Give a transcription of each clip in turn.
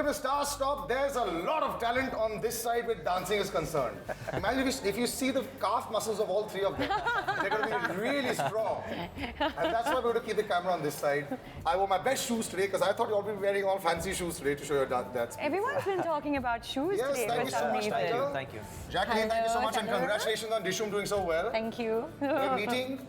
the stars stop, there's a lot of talent on this side where dancing is concerned. Imagine if you see the calf muscles of all three of them, they're going to be really strong. And that's why we're going to keep the camera on this side. I wore my best shoes today because I thought you'll be wearing all fancy shoes today to show your dance. Everyone's been talking about shoes Yes, today thank for you so some much, reason. Tiger. Thank you. Jacqueline, thank you so much, and Hello. congratulations on Dishum doing so well. Thank you. We're meeting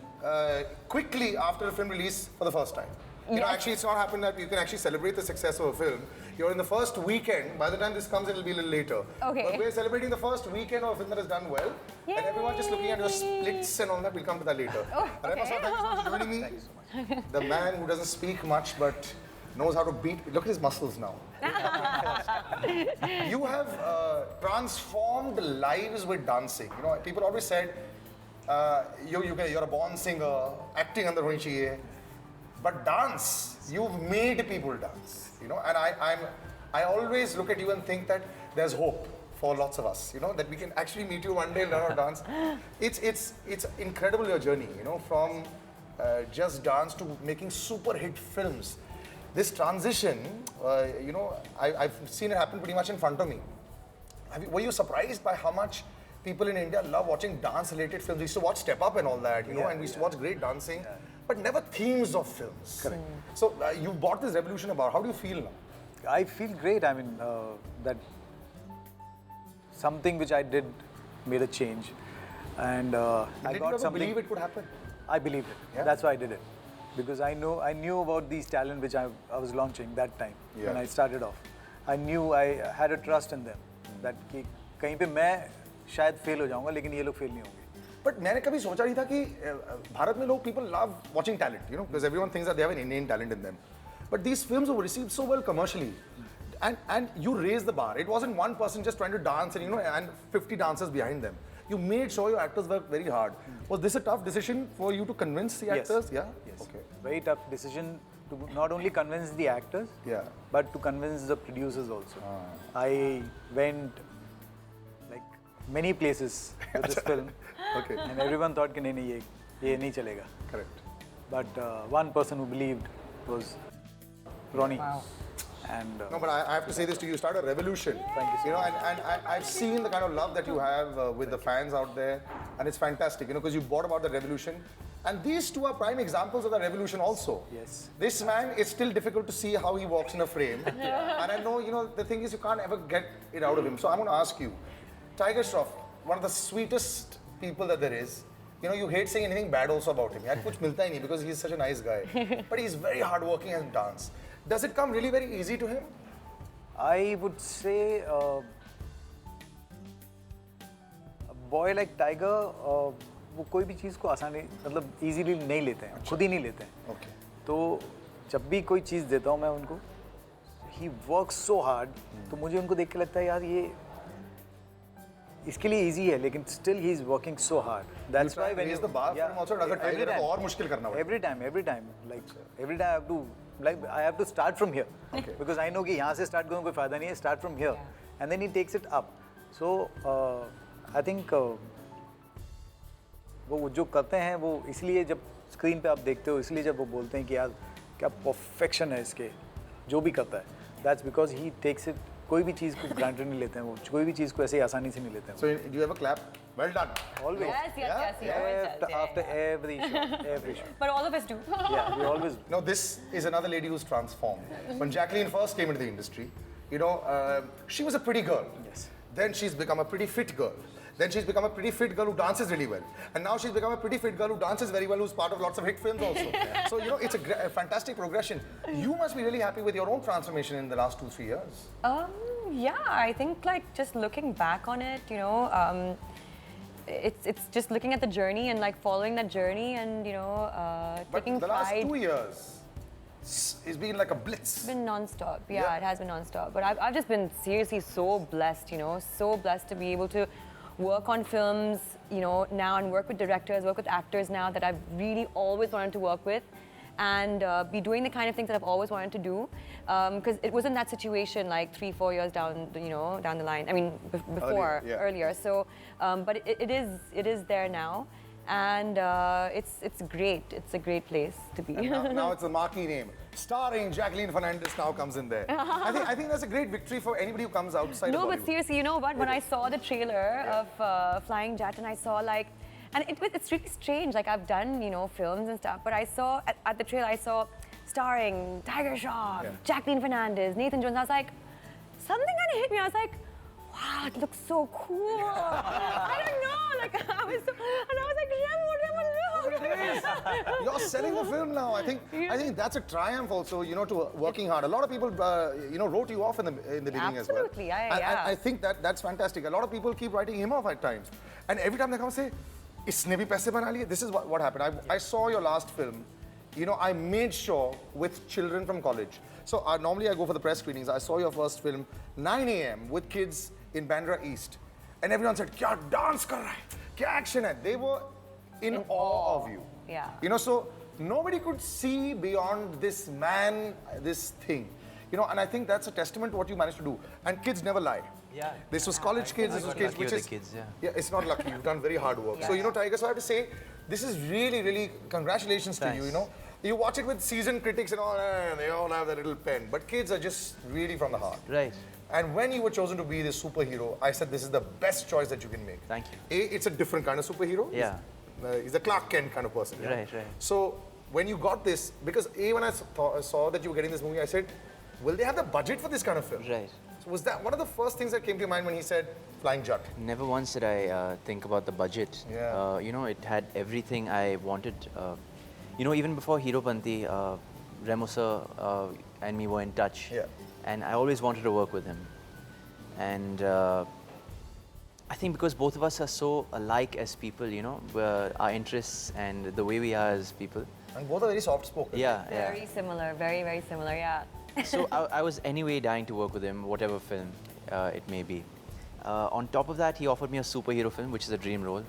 quickly after the film release for the first time. You know, Yes. actually, it's not happened that you can actually celebrate the success of a film. You're in the first weekend. By the time this comes, it'll be a little later. Okay. But we're celebrating the first weekend of a film that has done well. Yay. And everyone just looking at your splits and all that. We'll come to that later. Remo, okay. thank you so much for joining me. Thank you so much. The man who doesn't speak much but knows how to beat. Look at his muscles now. You have transformed lives with dancing. You know, people always said, you're a born singer, acting under honi chahiye. But dance, you've made people dance, you know, and I always look at you and think that there's hope for lots of us, you know, that we can actually meet you one day and learn how to dance. It's incredible, your journey, you know, from just dance to making super hit films. This transition, you know, I've seen it happen pretty much in front of me. Were you surprised by how much people in India love watching dance-related films? We used to watch Step Up and all that, you know, and we used to watch great dancing. But never themes of films. Correct. So you brought this revolution about. How do you feel now? I feel great. I mean, that something which I did made a change, and I Did you got ever something. believe it could happen? I believed it. Yeah? That's why I did it, because I knew about these talent which I was launching that time when Yeah. I started off. I knew I had a trust in them that कि कहीं पे मैं शायद fail हो जाऊंगा, लेकिन ये लोग fail नहीं होंगे. But मैंने कभी सोचा नहीं था कि भारत में लोग people love watching talent, you know, because everyone thinks that they have an innate talent in them. But these films were received so well commercially, and you raised the bar. It wasn't one person just trying to dance and, you know, and 50 dancers behind them. You made sure your actors worked very hard. Was this a tough decision for you to convince the actors? Yes. Yeah. Yes. Okay. Very tough decision to not only convince the actors, Yeah. but to convince the producers also. I went like many places with this film, Okay. and everyone thought कि नहीं ये नहीं चलेगा. Correct. But one person who believed was Ronnie. Wow. And No, but I have to say this to you. You started a revolution. Thank you. You know, and I've seen the kind of love that you have with the fans out there, and it's fantastic. You know, because you brought about the revolution, and these two are prime examples of the revolution also. Yes. This man, it's still difficult to see how he walks in a frame, and I know, you know, the thing is you can't ever get it out of him. So I'm going to ask you, Tiger Shroff, one of the sweetest people that there is. You know, you hate saying anything bad also about him. यार कुछ मिलता ही नहीं because he's such a nice guy. But he's very hardworking and dance. Does it come really very easy to him? I would say a boy like Tiger, वो कोई भी चीज़ को आसानी मतलब easily नहीं लेते हैं, खुद ही नहीं लेते हैं. Okay. तो जब भी कोई चीज़ देता हूँ मैं उनको, he works so hard, तो मुझे उनको देख के लगता है यार ये इसके लिए easy है, लेकिन still he is working so hard. That's why when raise the bar for him also. अगर every Tiger को time, और मुश्किल करना पड़े. every time, like I have to start from here, Okay. because I know कि यहाँ से start करूँ कोई फायदा नहीं है. Start from here, and then he takes it up. So I think वो जो करते हैं वो इसलिए जब स्क्रीन पे आप देखते हो, इसलिए जब वो बोलते हैं कि यार क्या परफेक्शन है इसके जो भी करता है, that's because he takes it. कोई भी चीज़ को ग्रांटेड नहीं लेते हैं, वो कोई भी चीज़ को ऐसे ही आसानी से नहीं लेते हैं. So do you ever clap? Well done. Always. Yes, he always does. After every shot. But all of us do. Yeah, we always do. Now this is another lady who's transformed. When Jacqueline first came into the industry, you know, she was a pretty girl. Yes. Then she's become a pretty fit girl. Then she's become a pretty fit girl who dances really well. And now she's become a pretty fit girl who dances very well, who's part of lots of hit films also. So, you know, it's a fantastic progression. You must be really happy with your own transformation in the last 2-3 years. Yeah, I think like just looking back on it, you know, it's just looking at the journey and like following that journey and, you know, But taking the last pride. 2 years, it's been like a blitz. It's been non-stop. Yeah, Yeah. it has been non-stop. But I've just been seriously so blessed, you know, so blessed to be able to work on films, you know, now and work with directors, work with actors now that I've really always wanted to work with, and be doing the kind of things that I've always wanted to do. Because it wasn't that situation like 3-4 years down, you know, down the line. I mean, before, Earlier, yeah. earlier. So, but it is there now. and it's great. It's a great place to be. Now it's a marquee name. Starring Jacqueline Fernandez now comes in there. I think that's a great victory for anybody who comes outside No, of but Bollywood. seriously, you know what? When I saw the trailer of Flying Jatt, and I saw like, and it's really strange. Like I've done, you know, films and stuff, but I saw at the trailer, I saw starring Tiger Shroff, Jacqueline Fernandez, Nathan Jones. I was like, something kind of hit me. I was like, wow, it looks so cool. I don't know, like I was like, Remo, You're selling the film now. I think that's a triumph also, you know, to working hard. A lot of people, you know, wrote you off in the beginning as well. Absolutely, yeah. I think that's fantastic. A lot of people keep writing him off at times. And every time they come and say, isne bhi paise bana liye. This is what happened. I saw your last film. You know, I made sure with children from college. So normally I go for the press screenings. I saw your first film, 9 a.m. with kids in Bandra East. And everyone said, kya dance kar raha hai? Kya action hai? They were in awe of you. Yeah. You know, so nobody could see beyond this man, this thing. You know, and I think that's a testament to what you managed to do. And kids never lie. Yeah. This was college kids, this was kids, which is... kids, yeah. Yeah, it's not lucky. You've done very hard work. So, you know, Tiger, so I have to say, this is really, really congratulations to you, you know. You watch it with seasoned critics and all, they all have their little pen. But kids are just really from the heart. Right. And when you were chosen to be this superhero, I said this is the best choice that you can make. Thank you. It's a different kind of superhero. Yeah. He's a Clark Kent kind of person. you know? Right, right. So when you got this, because when I saw that you were getting this movie, I said, will they have the budget for this kind of film? Right. So was that one of the first things that came to your mind when he said Flying Jatt? Never once did I think about the budget. Yeah. You know, it had everything I wanted. You know, even before Hero Panti, Remo sir and me were in touch. Yeah. And I always wanted to work with him. And I think because both of us are so alike as people, you know, our interests and the way we are as people. And both are very soft-spoken. Yeah, Very similar, very, very similar, yeah. So I was anyway dying to work with him, whatever film it may be. On top of that, he offered me a superhero film, which is a dream role.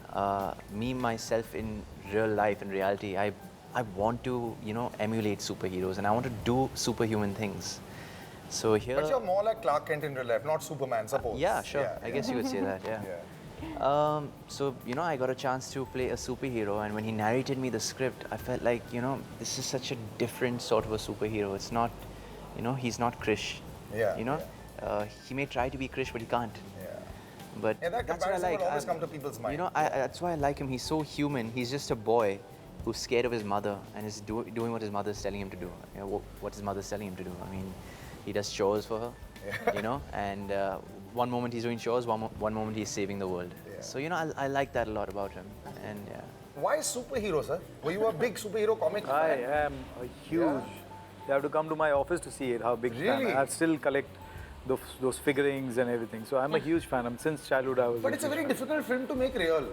Me, myself, in real life, in reality, I want to, you know, emulate superheroes and I want to do superhuman things. So here... But you're more like Clark Kent in real life, not Superman, suppose. Yeah, sure. I guess you could say that, yeah. So, you know, I got a chance to play a superhero, and when he narrated me the script, I felt like, you know, this is such a different sort of a superhero. It's not, you know, he's not Krish. Yeah. You know, he may try to be Krish, but he can't. Yeah. But Yeah, that that's what I comparison like. will always come to people's mind. You know, that's why I like him. He's so human. He's just a boy who's scared of his mother and is doing what his mother's telling him to do. You know, what his mother's telling him to do. I mean, he does chores for her, you know, and one moment he's doing chores, one moment he's saving the world. Yeah. So, you know, I like that a lot about him. And yeah. Why superhero, sir? Were you a big superhero comic I fan? am a huge. You have to come to my office to see it. How big fan Really? I still collect those figurines and everything. So I'm a huge fan. Since childhood I was. But it's a very difficult film to make real.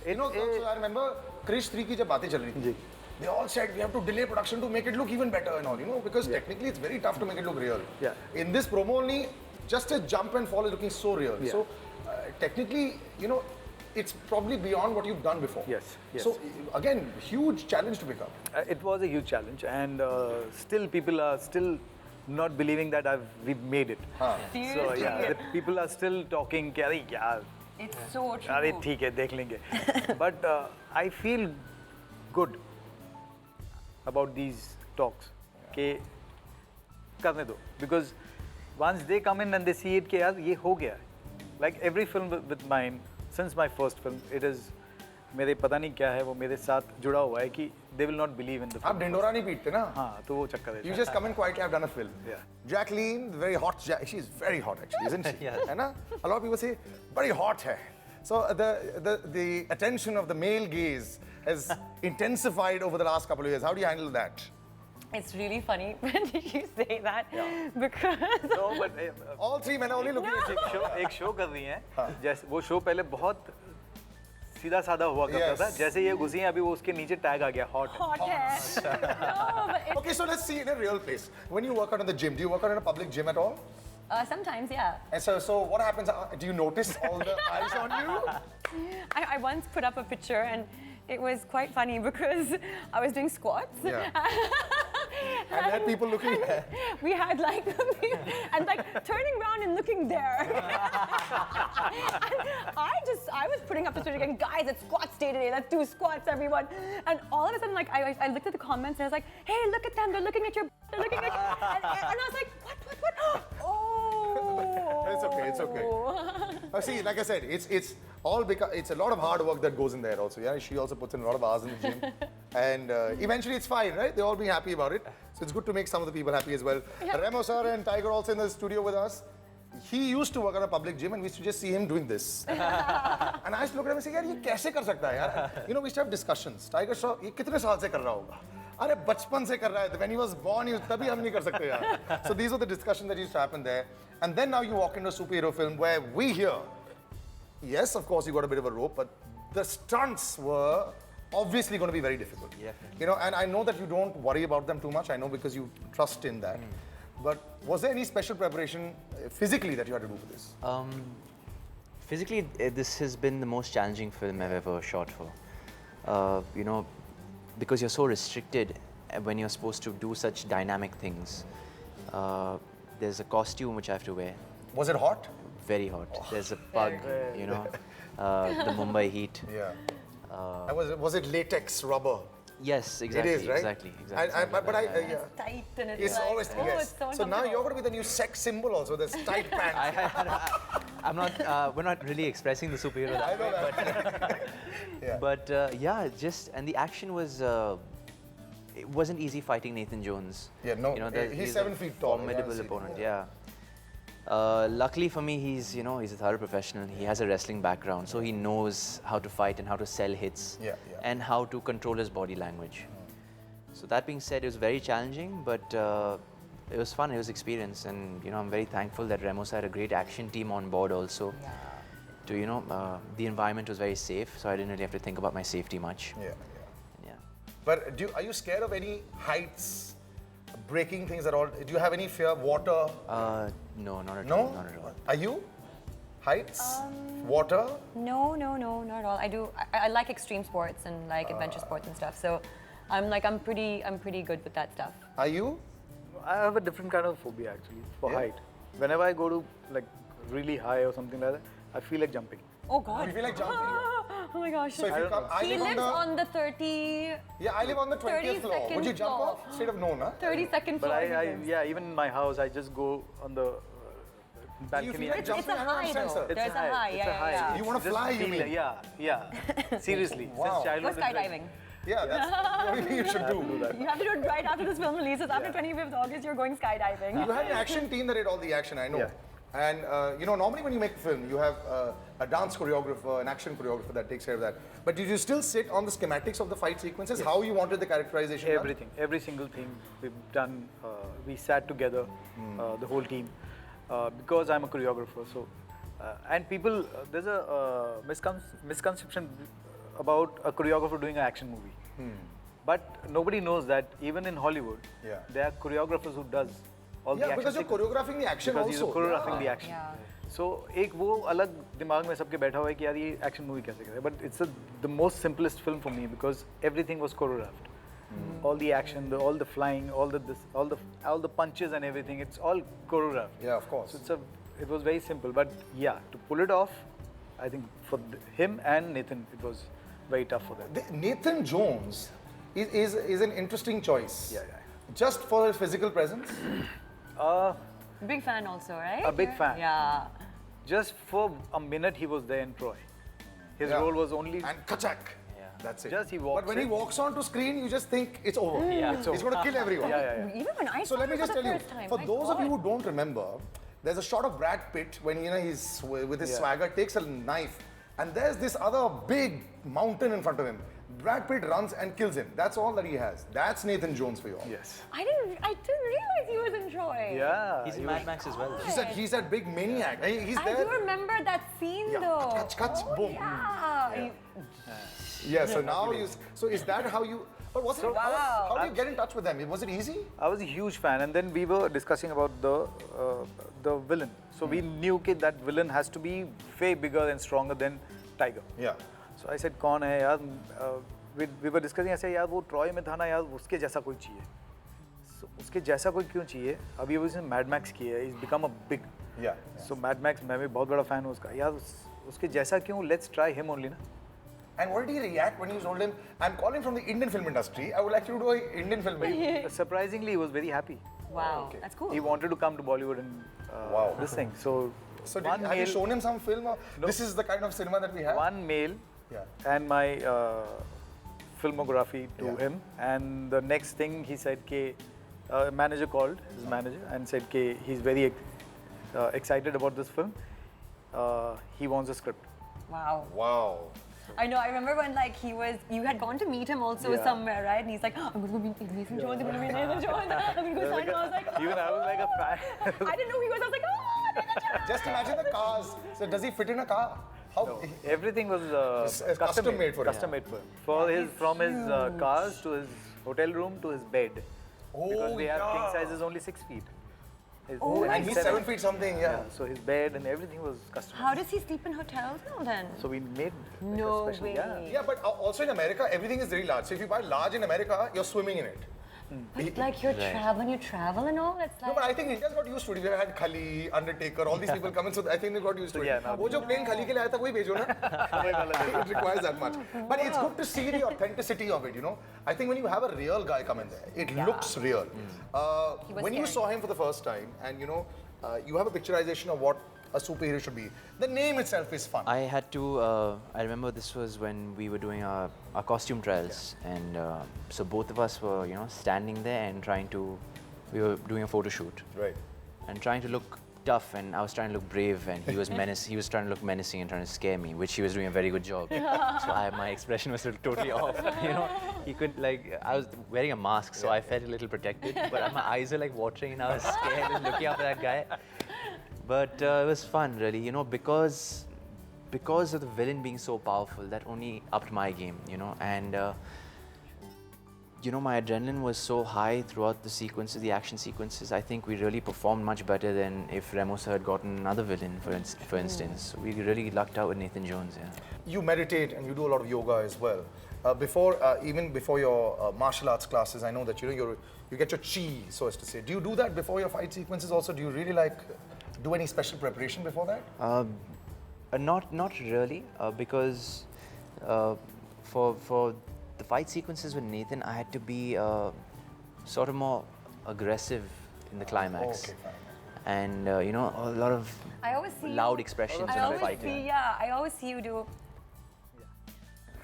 You know, so I remember Krish 3 ki jab baatein chal rahi thi. They all said we have to delay production to make it look even better and all, you know, because technically it's very tough to make it look real. Yeah. In this promo only, just a jump and fall is looking so real. Yeah. So technically, you know, it's probably beyond what you've done before. Yes, yes. So again, huge challenge to pick up. It was a huge challenge, and still people are still not believing that we've made it. So Seriously. yeah, the people are still talking. कि अरे यार, It's so true. अरे ठीक है देख लेंगे. But I feel good about these talks. कि करने दो, because once they come in and they see it कि यार ये हो गया. Like every film with mine, since my first film, it is मेरे पता नहीं क्या है वो मेरे साथ जुड़ा हुआ है कि they will not believe in the film. आप ढिंडोरा नहीं पीटते ना? हाँ तो वो चक्कर है. You just come in quietly. I've done a film. Yeah. Jacqueline, very hot. She's very hot actually, isn't she? Yes. है ना? A lot of people say very hot hai. So the attention of the male gaze has intensified over the last couple of years. How do you handle that? It's really funny when you say that because No, but All three men are only looking at you. एक show कर रही हैं. जैसे वो show पहले बहुत सीधा साधा हुआ करता था. जैसे ये घुसी हैं अभी वो उसके नीचे टैग आ गया hot. hot hair. No, but Okay, so let's see in a real place. When you work out in the gym, do you work out in a public gym at all? sometimes, yeah. And so what happens? Do you notice all the eyes on you? I once put up a picture and it was quite funny because I was doing squats. Yeah. And had people looking there. We had like, and like turning around and looking there. And I was putting up the Twitter again, guys, it's squats day today, let's do squats, everyone. And all of a sudden, like, I looked at the comments and I was like, hey, look at them, they're looking at your, they're looking at you. And I was like, what? Oh. It's okay, it's okay. See, like I said, it's all because it's a lot of hard work that goes in there also. Yeah, she also puts in a lot of hours in the gym. And eventually it's fine, right? They'll all be happy about it. So it's good to make some of the people happy as well. Yeah. Remo sir and Tiger also in the studio with us. He used to work at a public gym and we used to just see him doing this. And I used to look at him and say, yaar, ye kaise kar sakta hai, yaar? You know, we used to have discussions. Tiger sir, ye kitne saal se kar raha hoga? Are bachpan se kar raha hai. When he was born, tabhi hum nahi kar sakte, yaar. So these were the discussions that used to happen there. And then now you walk into a superhero film where we hear, yes, of course, you got a bit of a rope, but the stunts were obviously going to be very difficult. Yeah. You know, and I know that you don't worry about them too much. I know because you trust in that. But was there any special preparation physically that you had to do for this? Physically, this has been the most challenging film I've ever shot for. You know, because you're so restricted when you're supposed to do such dynamic things. There's a costume which I have to wear. Was it hot? Very hot. There's a pug, you know, the Mumbai heat. Yeah. And was it latex rubber? Yes, exactly. It is, right? Exactly. But I It's tight and it's like, always oh, yes. it's so So now uncomfortable. you're going to be the new sex symbol also. There's tight pants. I'm not. We're not really expressing the superhero. I That know way, that. Yeah. but yeah, just and the action was. It wasn't easy fighting Nathan Jones. Yeah, no, You know, he's a 7 feet tall. Formidable Yeah, opponent. yeah. Yeah. Luckily for me, he's a thorough professional. He has a wrestling background, so he knows how to fight and how to sell hits, Yeah, yeah. and how to control his body language. So that being said, it was very challenging, but it was fun. It was experience, and I'm very thankful that Remo had a great action team on board also. Yeah. To the environment was very safe, so I didn't really have to think about my safety much. Yeah, yeah. Yeah. But are you scared of any heights, breaking things at all? Do you have any fear of water? No, not at No? all. Not at all. Are you? Heights? Water? No, not at all. I like extreme sports and like adventure sports and stuff. So I'm pretty good with that stuff. Are you? I have a different kind of phobia actually for Yeah? height. Whenever I go to like really high or something like that, I feel like jumping. Oh God. You feel like jumping? Oh my gosh. So if you come, I He live lives on on the 30, Yeah, I live on the 20th floor. Would you 32nd jump floor. off? Straight of no, na? 32nd But floor. he lives. yeah, even in my house, I just go on the balcony. feel like and jumping? It's a I don't high understand, though. sir. It's There's a high. It's Yeah, a high. yeah. You wanna Just fly, you feel mean? like- yeah. Seriously. Wow. Since Go childhood. it's like- skydiving. Yeah, that's the only thing you should do. You have to do it right after this film releases. After 25th August, you're going skydiving. You had an action team that did all the action, I know. Yeah. And normally when you make a film, you have a dance choreographer, an action choreographer that takes care of that. But did you still sit on the schematics of the fight sequences? How you wanted the characterization done? Everything, every single thing we've done, we sat together, the whole team, because I'm a choreographer. So, and people, there's a misconception about a choreographer doing an action movie. But nobody knows that even in Hollywood, Yeah. there are choreographers who does all the Yeah, action because you're sequences. choreographing the action Because he's also. choreographing the action. Yeah. So एक वो अलग दिमाग में सबके बैठा हुआ है कि यार ये action movie कैसे करें. But it's the most simplest film for me because everything was choreographed. All the action, all the flying, all the punches and everything. It's all choreographed. Yeah, of course. So it was very simple. But yeah, to pull it off, I think for him and Nathan, it was very tough for them. Nathan Jones is an interesting choice. Yeah. Just for his physical presence. Big fan also, right? A big fan. Yeah. Just for a minute, he was there in Troy. His Yeah. role was only And kachak. That's it. Just he walks But when he in. walks onto screen, you just think it's over. Yeah. He's going to kill everyone. Yeah. Even when I So saw let me it just for tell the you, first time, for my those of you God. who don't remember, there's a shot of Brad Pitt when he's with his Yeah. swagger, takes a knife, and there's this other big mountain in front of him. Brad Pitt runs and kills him. That's all that he has. That's Nathan Jones for you all. Yes. I didn't realize he was in Troy. Yeah. He's in he Mad was- Max as well. He's that big maniac. He's I there. do remember that scene Yeah. though. Catch, Oh, boom. Yeah. Yeah, so now so is that how you, but what's So- how do you Wow. get in touch with them? Was it easy? I was a huge fan, and then we were discussing about the villain. So we knew that villain has to be way bigger and stronger than Tiger. Yeah. So I said, कौन है यार? We were discussing. I said, यार वो Troy में था ना यार, उसके जैसा कोई चाहिए. So उसके जैसा कोई क्यों चाहिए? अभी वो उसने Mad Max की है. He's become a big. Yeah. So Mad Max मैं भी बहुत बड़ा fan हूँ उसका. यार उसके जैसा क्यों? Let's try him only ना. And what did he react when you told him, I'm calling from the Indian film industry, I would like you to do an Indian film? Surprisingly, he was very happy. Wow, that's cool. He wanted to come to Bollywood and Wow. this thing. So Have you shown him some film? Or this is the kind of cinema that we have? one mail Yeah. and my filmography to Yeah. him, and the next thing he said ke manager called his manager and said ke he's very excited about this film. He wants a script. Wow. Wow. I know. I remember when you had gone to meet him also Yeah. somewhere, right? And he's like, I'm going to go meet Nathan Jones. I'm going to meet Nathan Jones. I'm going to go sign him. I was like, Even I was like a fan. I didn't know he was. I was like, oh, Nathan Jones. Just imagine the cars. So does he fit in a car? How? Everything was It's custom made for him. Custom made for him. From his cars to his hotel room to his bed. Because we have king sizes only 6 feet. Oh, And he's 7 feet something, yeah. So his bed and everything was custom. How does he sleep in hotels now then? So we made like No a special, way. Yeah, but also in America, everything is very large. So if you buy large in America, you're swimming in it. But like you travel and all, it's No, like... but I think India's got used to it. We've had Khali, Undertaker, all these people come in, so I think they got used to it. yeah, now- वो जो plane Khali के लिए आया था, वही भेजो ना. It requires that much. But it's good to see the authenticity of it, you know. I think when you have a real guy come in there, it looks real. was When you scary. saw him for the first time, and you know, you have a picturization of what a superhero should be. The name itself is fun. I had to, I remember this was when we were doing our costume trials, and so both of us were, you know, standing there and we were doing a photo shoot Right. and trying to look tough, and I was trying to look brave, and he was he was trying to look menacing and trying to scare me, which he was doing a very good job. So my expression was totally off, you know. He could I was wearing a mask, so I felt a little protected, but my eyes were like watering and I was scared and looking after that guy. But it was fun, really, you know, because of the villain being so powerful, that only upped my game, you know, and you know, my adrenaline was so high throughout the sequences, the action sequences. I think we really performed much better than if Remo sir had gotten another villain, for instance. We really lucked out with Nathan Jones, yeah. You meditate and you do a lot of yoga as well. Even before your martial arts classes, I know that you get your chi, so as to say. Do you do that before your fight sequences also? Do you really do any special preparation before that? Not really, because for the fight sequences with Nathan, I had to be sort of more aggressive in the climax. Okay, fine. And you know, a lot of I always see loud expressions when I'm fighting. I always see you do...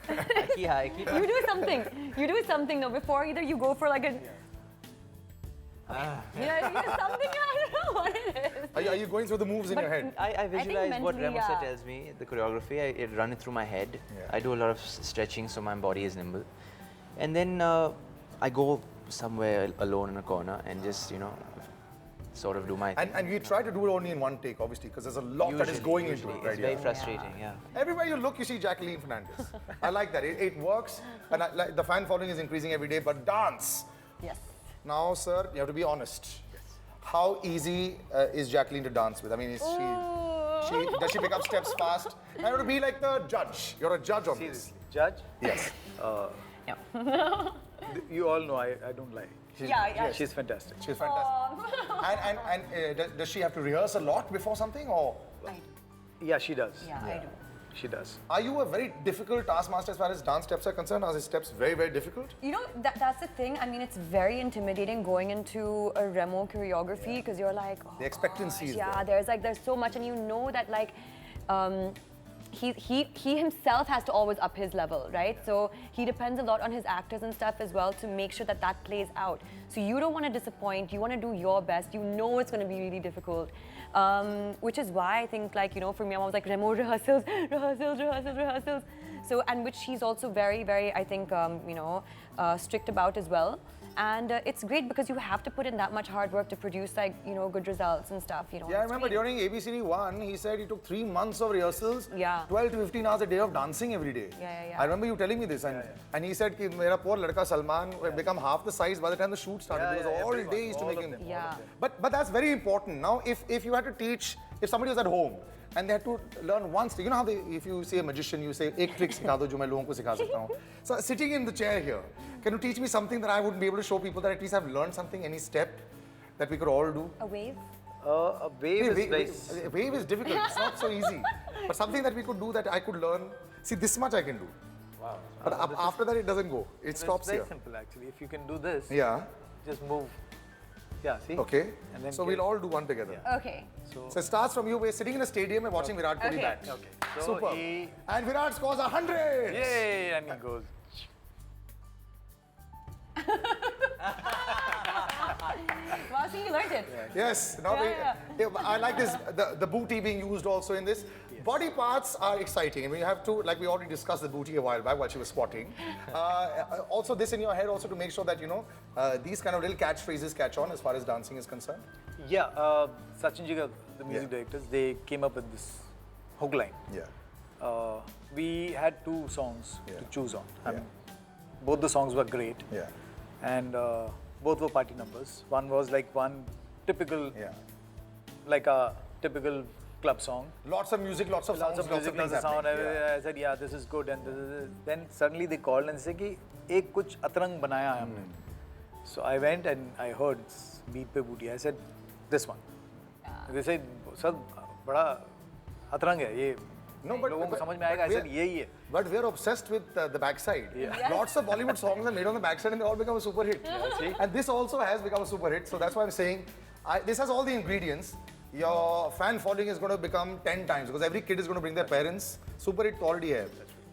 I keep You do something. You do something though before either you go for like a... Yeah, you do something. I don't know what it is. Are you going through the moves in your head? I visualize what mentally, Remo sir yeah. tells me, the choreography, I run it through my head. Yeah. I do a lot of stretching so my body is nimble. And then I go somewhere alone in a corner and just, you know, sort of do my thing. And we try to do it only in one take, obviously, because there's a lot that is going into it, right? It's very frustrating, yeah. Everywhere you look, you see Jacqueline Fernandez. I like that. It works, and the fan following is increasing every day. But dance. Yes. Now, sir, you have to be honest. How easy is Jacqueline to dance with? I mean, does she pick up steps fast? I have to be like the judge. You're a judge on this. Judge? Yes. You all know I don't lie. She's fantastic. She's fantastic. And does she have to rehearse a lot before something, or? I do. Yeah, she does. Yeah, I do. She does. Are you a very difficult taskmaster as far as dance steps are concerned? Are the steps very, very difficult? You know, that's the thing. I mean, it's very intimidating going into a Remo choreography because you're like, oh, The expectancy is yeah, there. there's so much, and you know that he himself has to always up his level, right? So he depends a lot on his actors and stuff as well to make sure that plays out. So you don't want to disappoint. You want to do your best. You know it's going to be really difficult. Which is why I think, like, you know, for me, I was like, Remo, rehearsals. So, and which he's also very, very, I think, strict about as well. And it's great because you have to put in that much hard work to produce, like, you know, good results and stuff, you know. Yeah, I it's remember great. during ABCD1, he said he took 3 months of rehearsals, Yeah. 12 to 15 hours a day of dancing every day. Yeah. I remember you telling me this, and he said that my poor ladka Salman had become half the size by the time the shoot started. Because all days to make him. Yeah. But that's very important. Now, if you had to teach if somebody was at home and they had to learn one trick, you know how if you say a magician, you say, ek trick sikha do jo main logon ko sikha sakta hu. So sitting in the chair here, can you teach me something that I wouldn't be able to show people, that at least I've learned something, any step that we could all do? A wave? A wave is nice. A wave is difficult, it's not so easy. But something that we could do that I could learn, see this much I can do. Wow. But after that it doesn't go, it stops It's here. very simple actually. If you can do this, Yeah, just move. Yeah, see? okay. And then So get- we'll all do one together. Okay. So it starts from you, we're sitting in a stadium and watching Virat Kohli Okay. bat. Okay. So Super. he, And Virat scores 100. yay, and he goes. Wow, see, you learned it. Yes. Now Yeah, I like this, the booty being used also in this. Body parts are exciting, and we have to, like we already discussed the booty a while back while she was squatting. Also this in your head also to make sure that, you know, these kind of little catchphrases catch on as far as dancing is concerned. Yeah, Sachin Jiga, the music directors, they came up with this hook line. Yeah. We had 2 songs Yeah. to choose on. I Yeah. mean, both the songs were great. Yeah. And both were party numbers. One was like one typical, Yeah. like a typical club song. Lots of music, lots of sounds, Lots of music, lots things of sound. happening. Yeah. I said, yeah, this is good. And this is. Then suddenly they called and said, कि एक कुछ अतरंग बनाया है हमने. So I went and I heard beat पे booty. I said, this one. They said, sir, बड़ा अतरंग है ये. No, but लोगों को समझ में आएगा. I said, यही है. But we're obsessed with the backside. Yeah. Lots of Bollywood songs are made on the backside and they all become a super hit. see? And this also has become a super hit. So that's why I'm saying this has all the ingredients. Your fan following is going to become 10 times because every kid is going to bring their parents. Super hit already hai.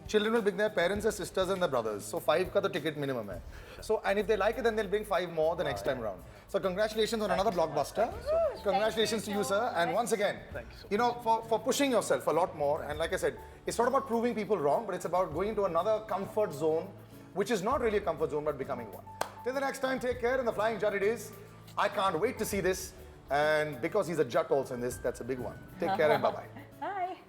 Children will bring their parents, their sisters and their brothers. So 5 ka the ticket minimum hai. So, and if they like it, then they'll bring 5 more the next time round. So congratulations on another blockbuster. Congratulations to you, sir. And once again, you know, for pushing yourself a lot more. And like I said, it's not about proving people wrong, but it's about going into another comfort zone, which is not really a comfort zone, but becoming one. Till the next time, take care. And the Flying Jatt it is. I can't wait to see this. And because he's a Jatt also in this, that's a big one. Take care and bye-bye.